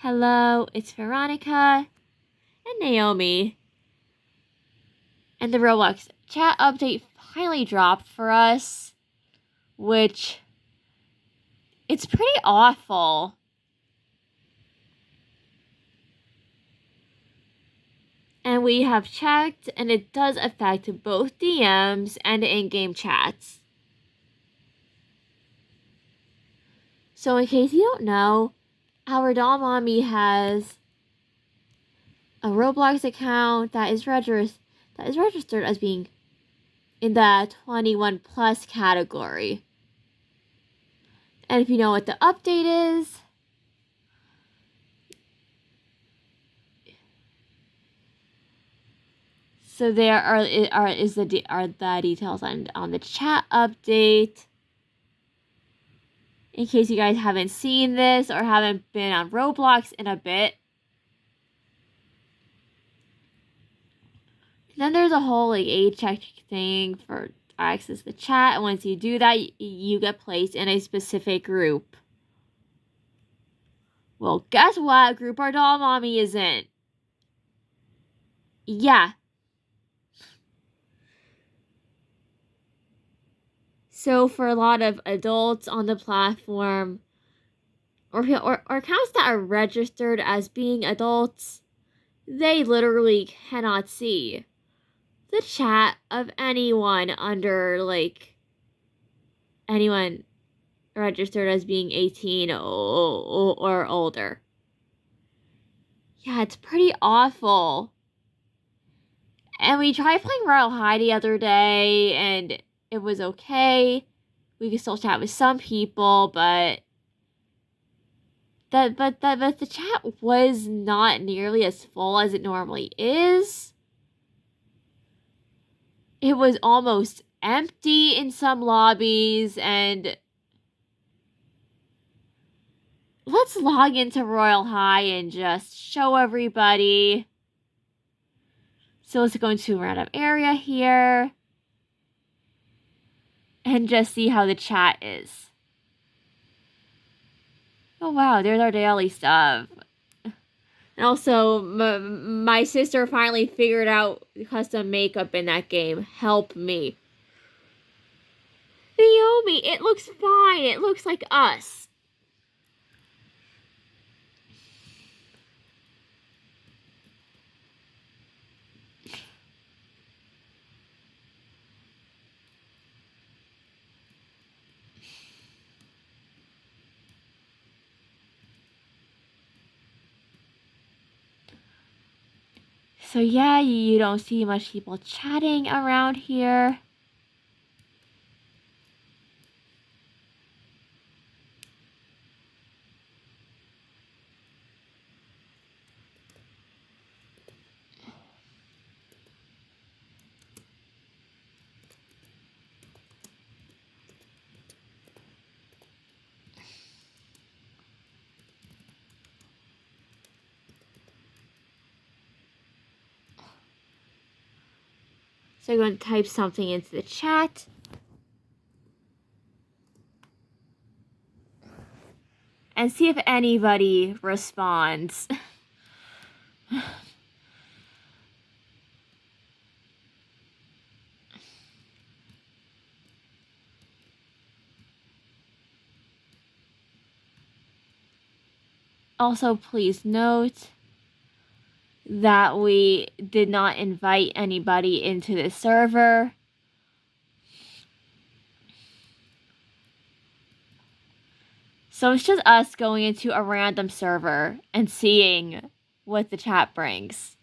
Hello, it's Veronica and Naomi. And the Roblox chat update finally dropped for us, which it's pretty awful. And we have checked, and it does affect both DMs and in-game chats. So in case you don't know, our doll mommy has a Roblox account that is registered as being in the 21 plus category. And if you know what the update is, so there are the details on the chat update. In case you guys haven't seen this or haven't been on Roblox in a bit. Then there's a whole age check thing for access to the chat. And once you do that, you get placed in a specific group. Well, guess what group our doll mommy is in? Yeah. So for a lot of adults on the platform, or accounts that are registered as being adults, they literally cannot see the chat of anyone under, anyone registered as being 18 or older. Yeah, it's pretty awful. And we tried playing Royale High the other day, and it was okay. We could still chat with some people, but the chat was not nearly as full as it normally is. It was almost empty in some lobbies, and let's log into Royale High and just show everybody. So let's go into a random area here and just see how the chat is. Oh wow, there's our daily stuff. And also, my sister finally figured out custom makeup in that game. Help me. Naomi, it looks fine. It looks like us. So yeah, you don't see much people chatting around here. So I'm going to type something into the chat. And see if anybody responds. Also, please note that we did not invite anybody into the server. So it's just us going into a random server and seeing what the chat brings.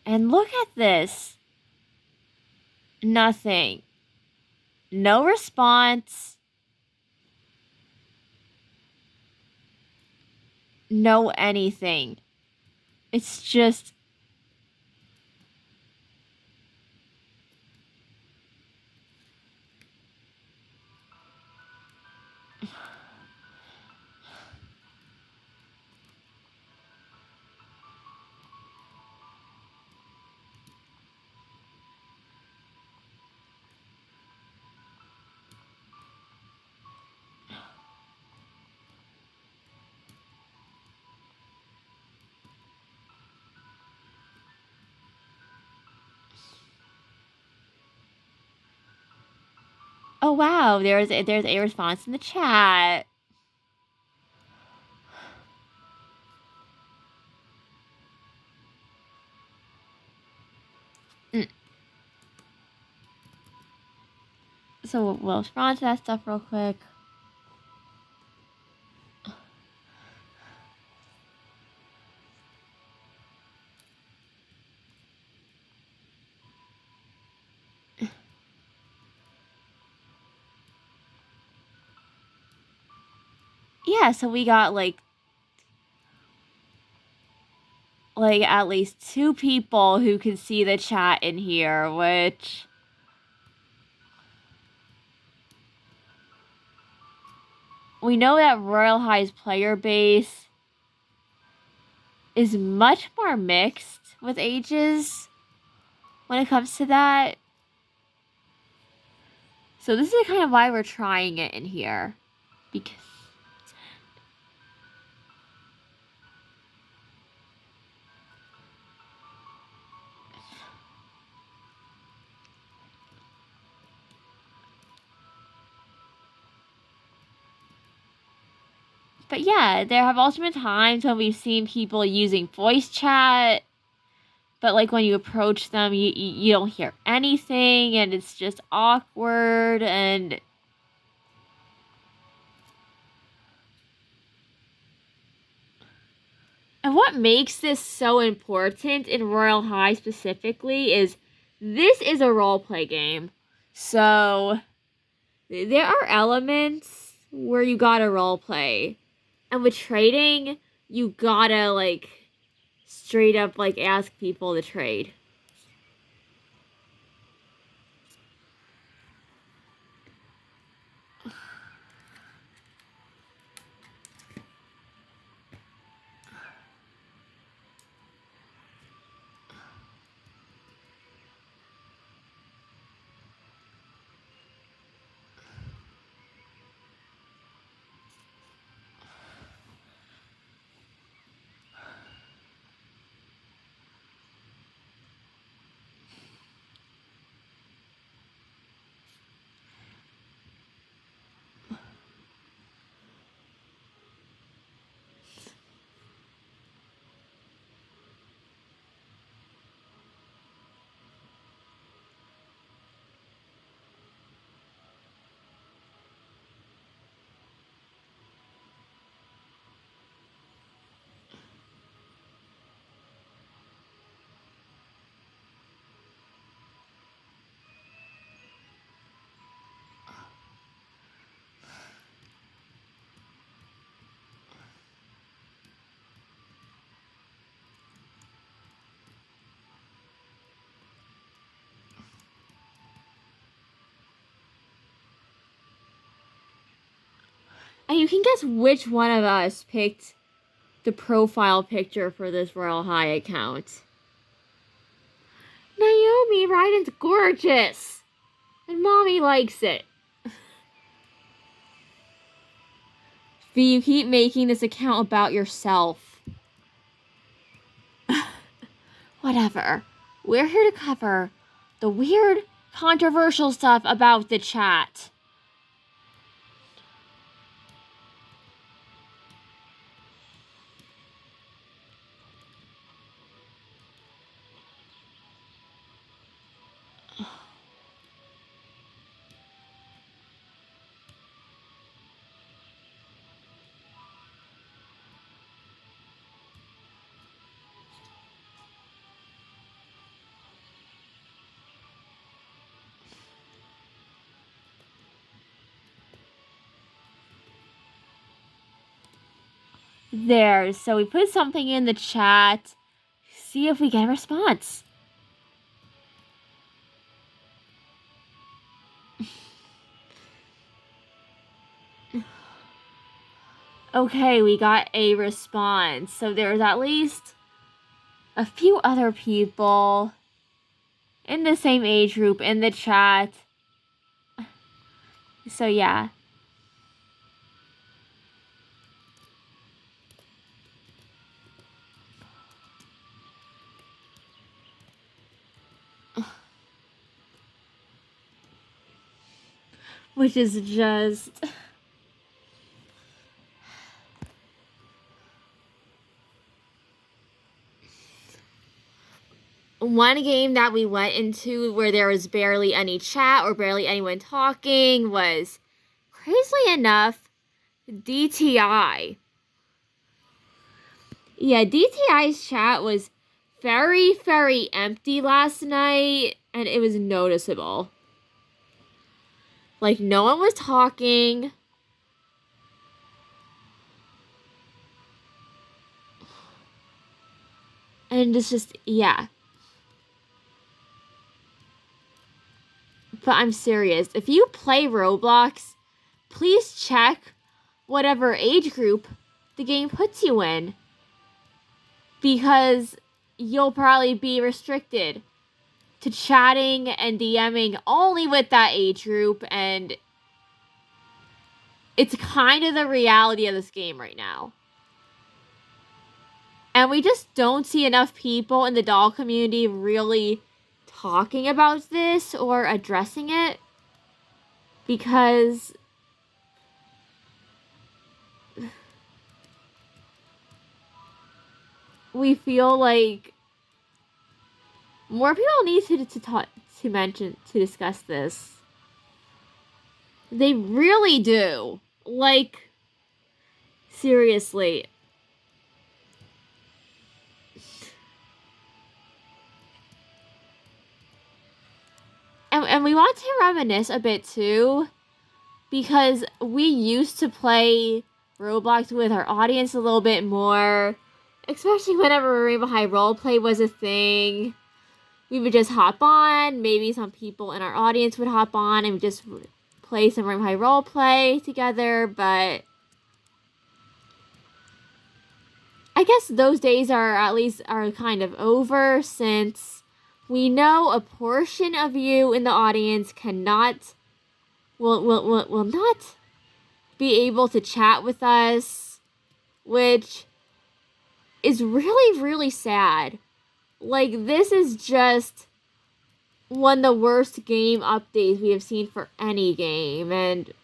And look at this. Nothing. No response. No anything. It's just... Oh wow, there's a response in the chat. So we'll respond to that stuff real quick. Yeah, so we got like at least 2 people who can see the chat in here, which we know that Royale High's player base is much more mixed with ages when it comes to that. So this is kind of why we're trying it in here. Because but yeah, there have also been times when we've seen people using voice chat, but like when you approach them, you don't hear anything, and it's just awkward. And what makes this so important in Royale High specifically is this is a roleplay game. So there are elements where you gotta roleplay. And with trading, you gotta like straight up like ask people to trade. And you can guess which one of us picked the profile picture for this Royal High account. Naomi Ryden's gorgeous! And mommy likes it. V, you keep making this account about yourself. Whatever. We're here to cover the weird, controversial stuff about the chat. There, so we put something in the chat. See if we get a response. Okay, we got a response. So there's at least a few other people in the same age group in the chat. So yeah. which is just... One game that we went into where there was barely any chat or barely anyone talking was, crazily enough, DTI. Yeah, DTI's chat was very, very empty last night, and it was noticeable. Like, no one was talking. And it's just, yeah. But I'm serious. If you play Roblox, please check whatever age group the game puts you in. Because you'll probably be restricted to chatting and DMing only with that age group, and it's kind of the reality of this game right now. And we just don't see enough people in the doll community really talking about this or addressing it, because we feel like more people need to discuss this. They really do. Like, seriously. And we want to reminisce a bit too, because we used to play Roblox with our audience a little bit more, especially whenever Rainbow High Roleplay was a thing. We would just hop on, maybe some people in our audience would hop on and just play some Rainbow High Roleplay together, but I guess those days are kind of over, since we know a portion of you in the audience will not be able to chat with us, which is really, really sad. Like, this is just one of the worst game updates we have seen for any game, and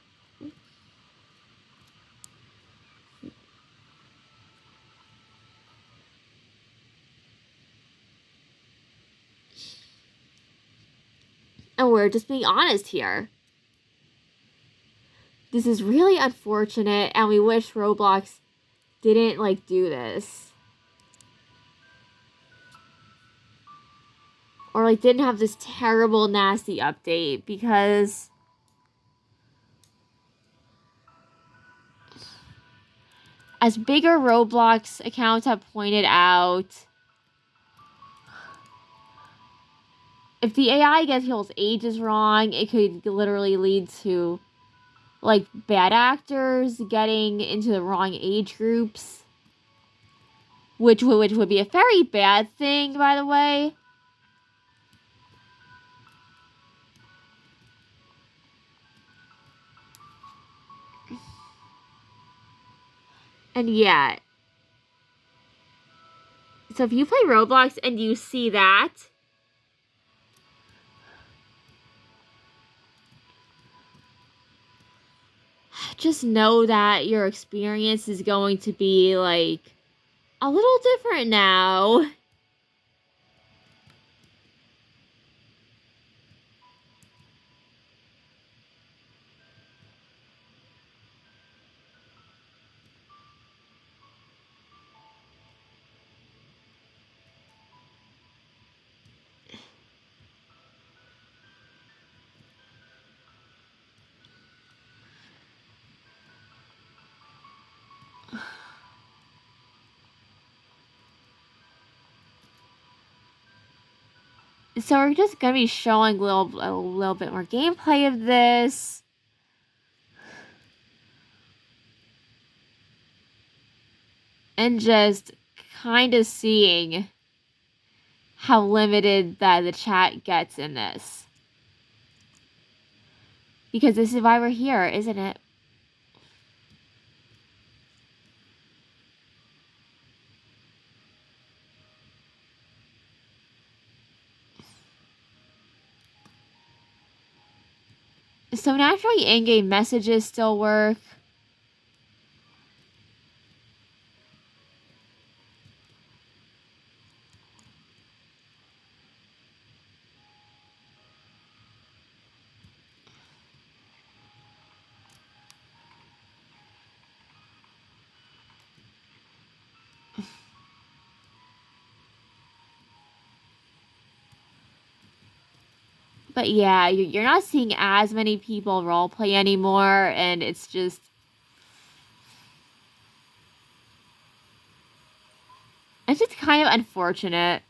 we're just being honest here. This is really unfortunate, and we wish Roblox didn't, like, do this. Or, like, didn't have this terrible, nasty update, because as bigger Roblox accounts have pointed out, if the AI gets people's ages wrong, it could literally lead to, like, bad actors getting into the wrong age groups, which would be a very bad thing, by the way. And yeah, so if you play Roblox and you see that, just know that your experience is going to be, like, a little different now. So we're just gonna be showing a little bit more gameplay of this. And just kind of seeing how limited that the chat gets in this. Because this is why we're here, isn't it? So naturally, in-game messages still work. But yeah, you're not seeing as many people roleplay anymore, and it's just... It's just kind of unfortunate.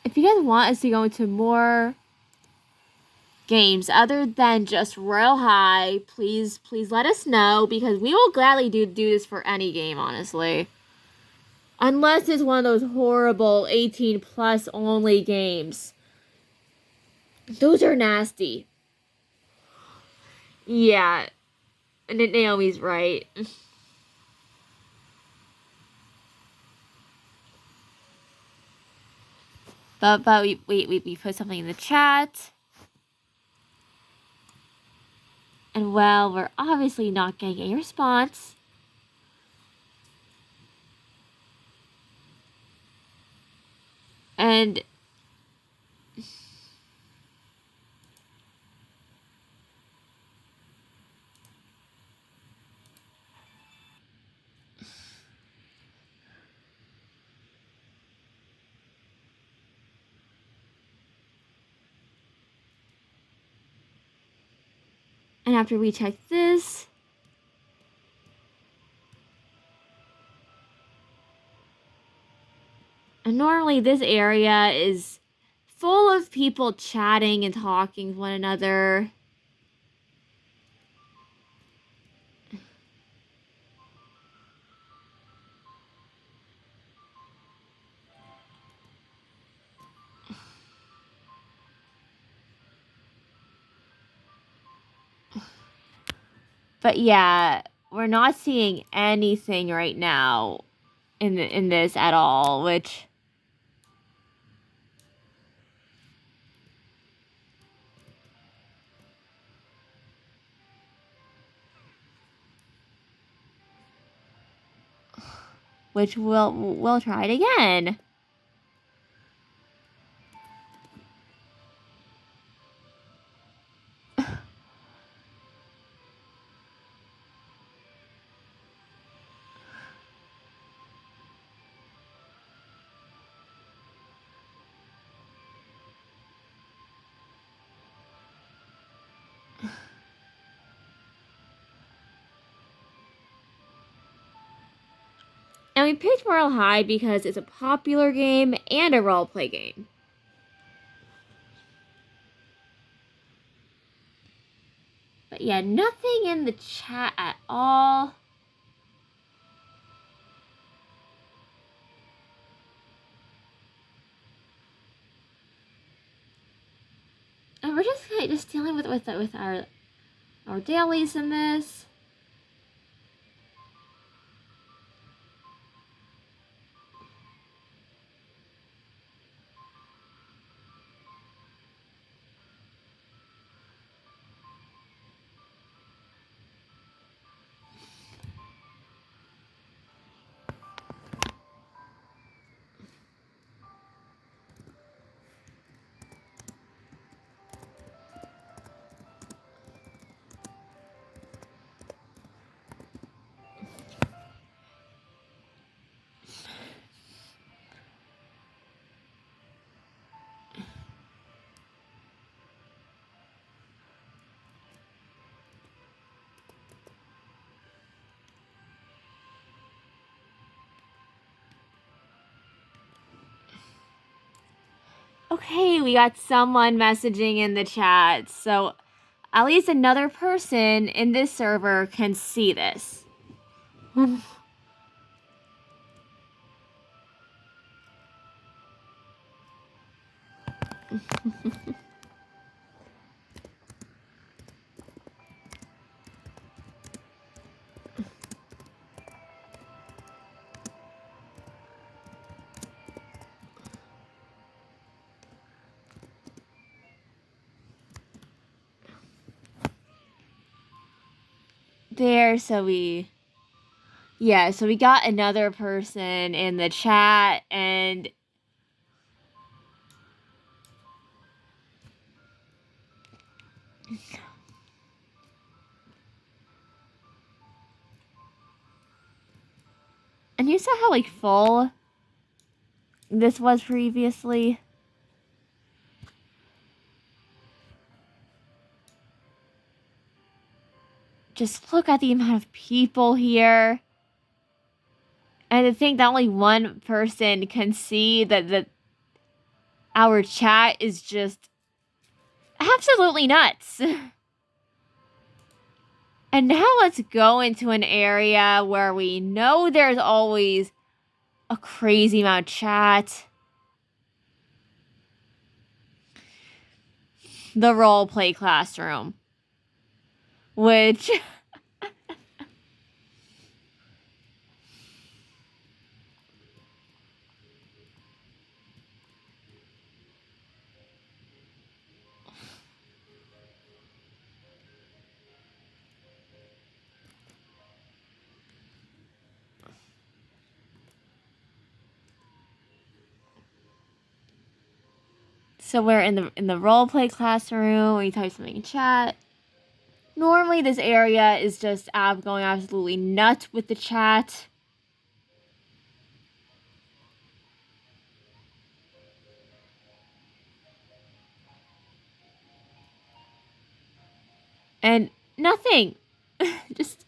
If you guys want us to go into more games other than just Royale High, please let us know, because we will gladly do this for any game, honestly. Unless it's one of those horrible 18 plus only games. Those are nasty. Yeah. Naomi's right. But we put something in the chat. And well, we're obviously not getting a response. And after we check this, and normally this area is full of people chatting and talking to one another. But yeah, we're not seeing anything right now in this at all, which... Which we'll try it again. And we picked Royale High because it's a popular game and a roleplay game. But yeah, nothing in the chat at all. And we're just dealing with our dailies in this. Okay, we got someone messaging in the chat. So at least another person in this server can see this. There, so we got another person in the chat, and you saw how, like, full this was previously. Just look at the amount of people here. And to think that only one person can see that our chat is just absolutely nuts. And now let's go into an area where we know there's always a crazy amount of chat. The roleplay classroom. Which... So we're in the roleplay classroom. We type something in chat. Normally this area is just going absolutely nuts with the chat. And nothing. Just...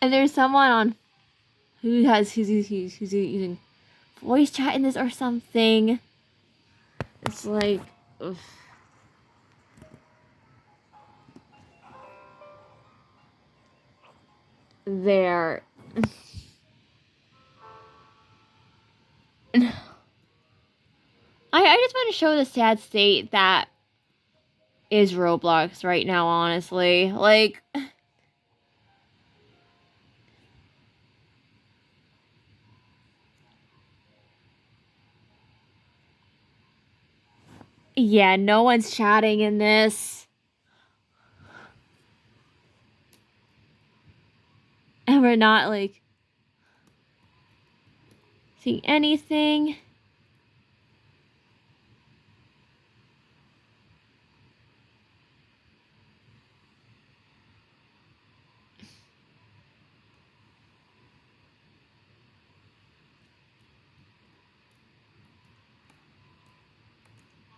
And there's someone on who's using voice chat in this or something. It's like, ugh. There. I just want to show the sad state that is Roblox right now, honestly. Like... Yeah, no one's chatting in this. And we're not, like, seeing anything.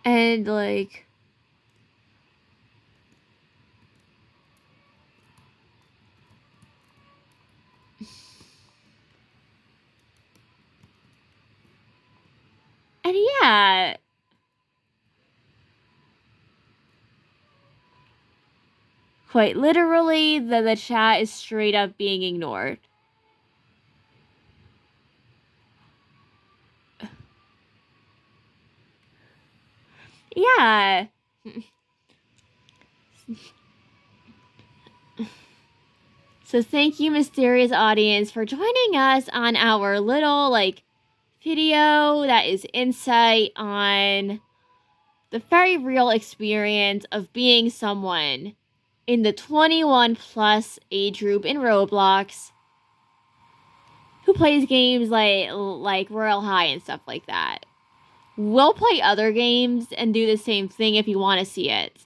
And, like... And yeah... Quite literally, the chat is straight up being ignored. Yeah. So thank you, mysterious audience, for joining us on our little, like, video that is insight on the very real experience of being someone in the 21 plus age group in Roblox who plays games like Royale High and stuff like that. We'll play other games and do the same thing if you want to see it.